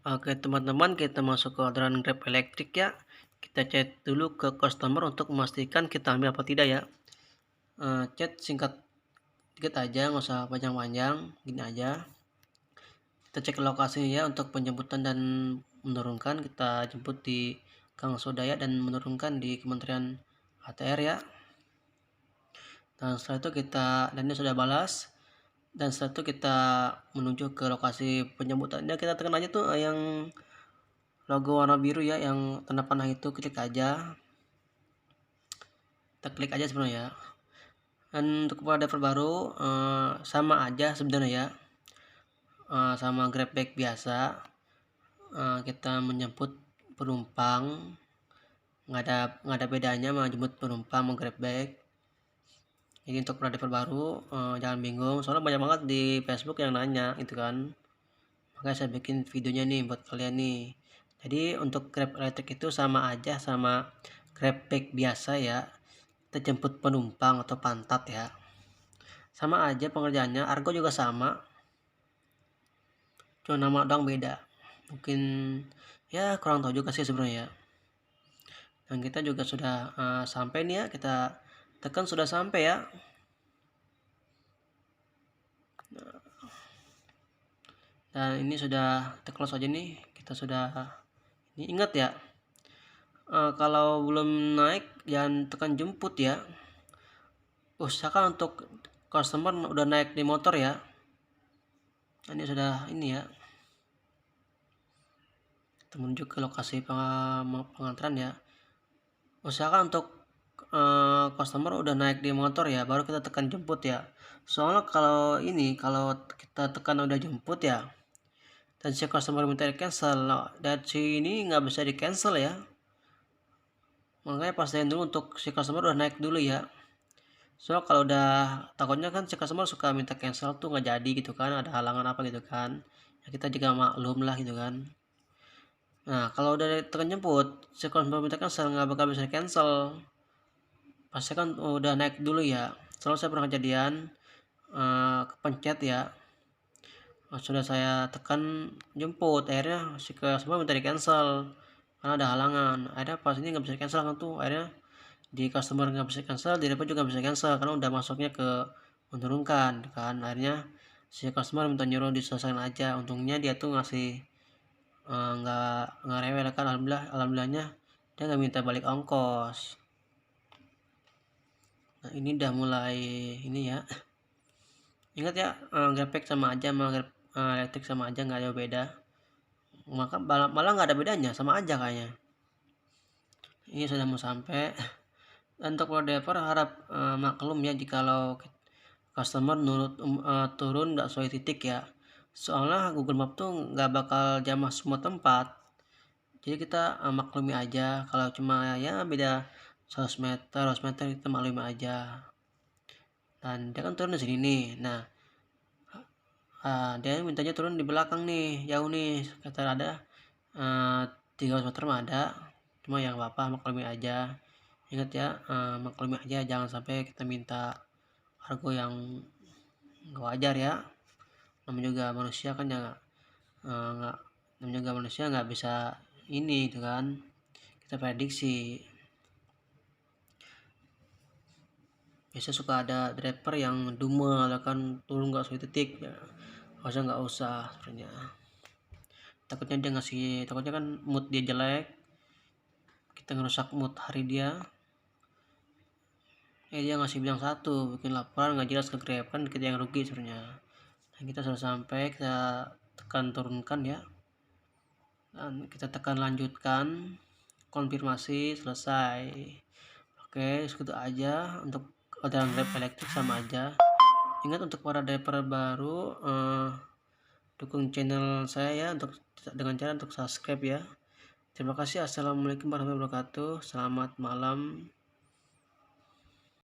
Oke teman-teman, kita masuk ke orderan Grab elektrik ya. Kita chat dulu ke customer untuk memastikan kita ambil apa tidak ya. Chat singkat dikit aja, nggak usah panjang-panjang, gini aja. Kita cek lokasinya ya untuk penjemputan dan menurunkan. Kita jemput di Gang Sodaya dan menurunkan di Kementerian ATR ya. Dan setelah itu dan ini sudah balas. Dan setelah itu kita menuju ke lokasi penjemputannya. Kita tekan aja tuh yang logo warna biru ya, yang tanda panah itu, klik aja. Kita klik aja sebenarnya ya. Dan untuk driver baru sama aja sebenarnya ya, sama Grabbag biasa. Kita menjemput penumpang, nggak ada bedanya menjemput penumpang mau Grabbag. Jadi untuk driver baru jangan bingung, soalnya banyak banget di Facebook yang nanya gitu kan. Makanya saya bikin videonya nih buat kalian nih. Jadi untuk Grab elektrik itu sama aja sama Grabbag biasa ya. Kita jemput penumpang atau pantat ya. Sama aja pengerjaannya, argo juga sama. Cuma nama doang beda. Mungkin ya kurang tahu juga sih sebenarnya ya. Dan kita juga sudah sampai nih ya. Kita tekan sudah sampai ya. Dan ini sudah kita close aja nih. Kita sudah ini ingat ya. Kalau belum naik jangan tekan jemput ya. Usahakan untuk customer udah naik di motor ya. Ini sudah ini ya. Kita menuju ke lokasi pengantaran ya. Usahakan untuk customer udah naik di motor ya, baru kita tekan jemput ya. Soalnya kalau kita tekan udah jemput ya, dan si customer minta di cancel, dan si ini nggak bisa di cancel ya. Makanya pastiin dulu untuk si customer udah naik dulu ya. Soalnya kalau udah, takutnya kan si customer suka minta cancel tuh nggak jadi gitu kan, ada halangan apa gitu kan. Ya kita juga maklum lah gitu kan. Nah kalau udah tekan jemput, si customer minta cancel nggak bakal bisa di cancel. Pasti kan udah naik dulu ya. Selalu saya pernah kejadian kepencet ya. Sudah saya tekan jemput, akhirnya si customer minta di cancel karena ada halangan. Akhirnya pas ini nggak bisa di cancel kan tuh, akhirnya di customer nggak bisa cancel, di depan juga nggak bisa cancel karena udah masuknya ke menurunkan kan. Akhirnya si customer minta nyuruh diselesaikan aja. Untungnya dia tuh ngasih nggak rewel kan, alhamdulillahnya dia nggak minta balik ongkos. Nah ini udah mulai ini ya. Ingat ya, Grabpack sama aja sama elektrik sama aja, nggak jauh beda. Maka malah nggak ada bedanya, sama aja kayaknya. Ini sudah mau sampai. Untuk driver harap maklum ya jikalau customer turun nggak sesuai titik ya. Soalnya Google Map tuh nggak bakal jamah semua tempat. Jadi kita maklumi aja. Kalau cuma ya beda 100 meter, 100 meter kita maklumi aja. Dan dia kan turun di sini nih. Nah, dia mintanya turun di belakang nih, jauh nih, sekitar ada 300 meter mah ada. Cuma yang apa maklumi aja. Ingat ya, maklumi aja, jangan sampai kita minta harga yang nggak wajar ya. Namanya juga manusia kan ya, nggak namanya juga manusia nggak bisa ini itu kan, kita prediksi. Biasa suka ada driver yang dumel kan, turun nggak sesuai titik ya. Harusnya nggak usah sebenarnya. Takutnya kan mood dia jelek, kita ngerusak mood hari dia. Dia ngasih bilang satu, bikin laporan nggak jelas ke Grab, kan kita yang rugi sebenarnya. Dan kita sudah sampai, kita tekan turunkan ya, dan kita tekan lanjutkan, konfirmasi selesai. Oke, segitu aja untuk orderan Grab elektrik, sama aja. Ingat untuk para driver baru, dukung channel saya ya dengan cara untuk subscribe ya. Terima kasih. Assalamualaikum warahmatullahi wabarakatuh. Selamat malam.